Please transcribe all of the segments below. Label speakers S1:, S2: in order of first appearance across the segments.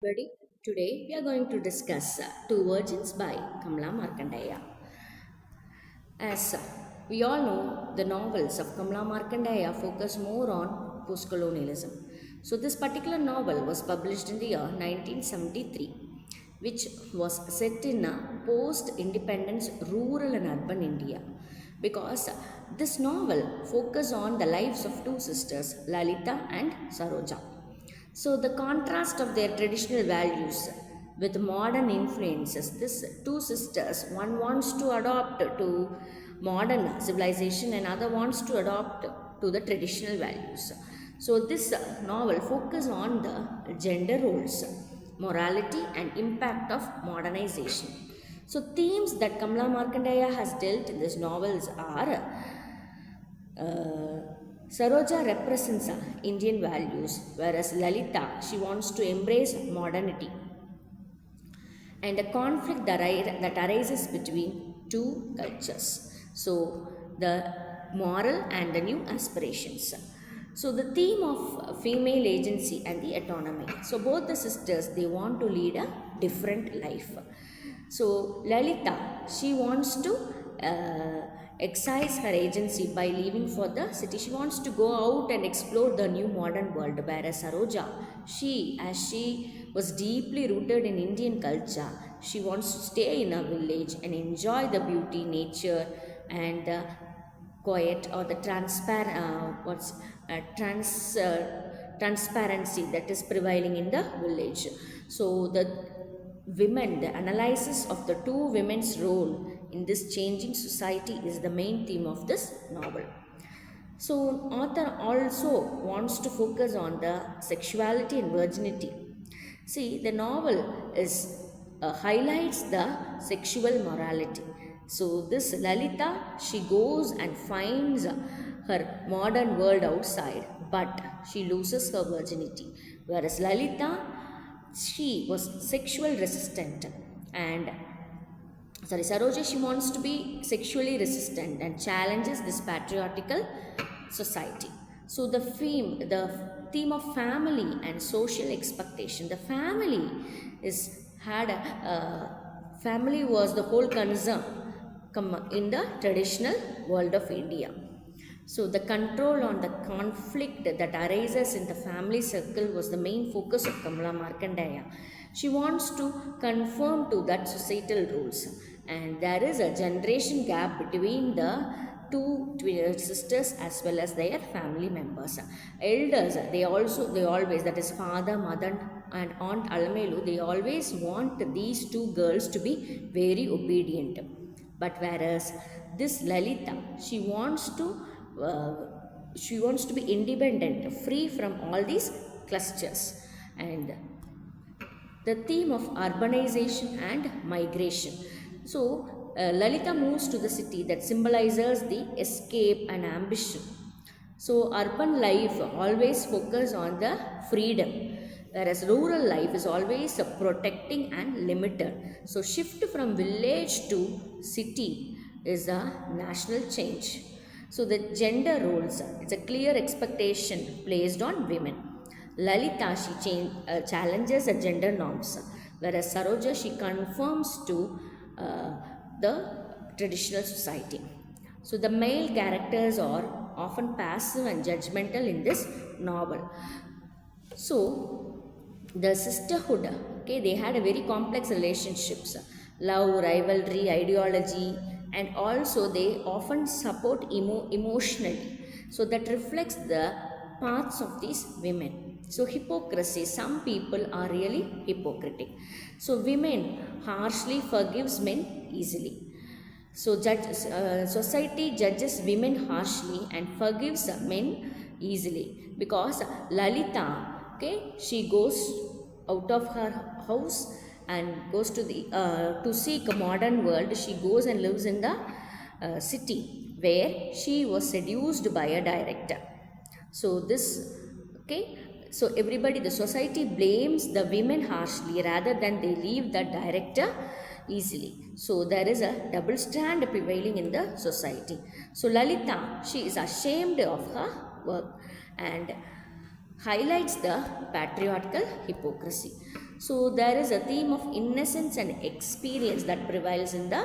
S1: Everybody. Today we are going to discuss Two Virgins by Kamala Markandaya. As we all know, the novels of Kamala Markandaya focus more on post-colonialism. So this particular novel was published in the year 1973, which was set in a post-independence rural and urban India. Because this novel focused on the lives of two sisters, Lalita and Saroja. So the contrast of their traditional values with modern influences, this two sisters, one wants to adopt to modern civilization and other wants to adopt to the traditional values. So this novel focuses on the gender roles, morality and impact of modernization. So themes that Kamala Markandaya has dealt in these novels are Saroja represents Indian values, whereas Lalita, she wants to embrace modernity and a conflict that arises between two cultures. So, the moral and the new aspirations. So, the theme of female agency and the autonomy. So, both the sisters, they want to lead a different life. So, Lalita, she wants to exercise her agency by leaving for the city. She wants to go out and explore the new modern world. Whereas Saroja, as she was deeply rooted in Indian culture, she wants to stay in a village and enjoy the beauty, nature, and the quiet or the transparency that is prevailing in the village. So the the analysis of the two women's role in this changing society is the main theme of this novel. So author also wants to focus on the sexuality and virginity. See, the novel is highlights the sexual morality. So this Lalita, she goes and finds her modern world outside, but she loses her virginity. Whereas Lalita, she was sexual resistant and Saroja, she wants to be sexually resistant and challenges this patriarchal society. So the theme of family and social expectation. The family is had family was the whole concern in the traditional world of India. So the control on the conflict that arises in the family circle was the main focus of Kamala Markandaya. She wants to conform to that societal rules, and there is a generation gap between the two sisters as well as their family members. Elders, they always, that is father, mother and aunt Alamelu, they always want these two girls to be very obedient. But whereas this Lalita, uh, she wants to be independent, free from all these clusters. And the theme of urbanization and migration. So, Lalita moves to the city that symbolizes the escape and ambition. So, urban life always focus on the freedom, whereas rural life is always protecting and limited. So, shift from village to city is a national change. So, the gender roles, it's a clear expectation placed on women. Lalita, challenges the gender norms, whereas Saroja, she conforms to the traditional society. So the male characters are often passive and judgmental in this novel. So the sisterhood, okay, they had a very complex relationships, love, rivalry, ideology, and also they often support emotionally. So that reflects the paths of these women. So hypocrisy, some people are really hypocritic. So women harshly forgives men easily. So society judges women harshly and forgives men easily because Lalita, okay, she goes out of her house and goes to seek a modern world. She goes and lives in the city where she was seduced by a director. So this, okay, so everybody, the society blames the women harshly rather than they leave the director easily. So there is a double stand prevailing in the society. So Lalita, she is ashamed of her work and highlights the patriarchal hypocrisy. So there is a theme of innocence and experience that prevails in the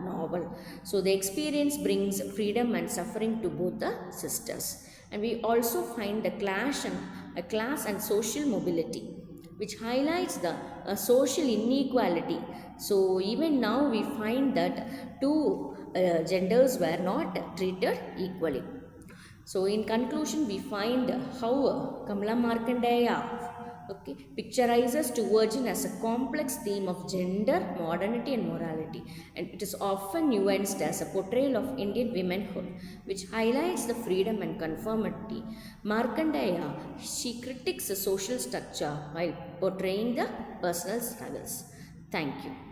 S1: novel. So the experience brings freedom and suffering to both the sisters. And we also find the class and social mobility, which highlights the social inequality. So even now we find that two genders were not treated equally. So in conclusion, we find how Kamala Markandaya picturizes to virgin as a complex theme of gender, modernity and morality, and it is often nuanced as a portrayal of Indian womanhood, which highlights the freedom and conformity. Markandaya, she critiques the social structure while portraying the personal struggles. Thank you.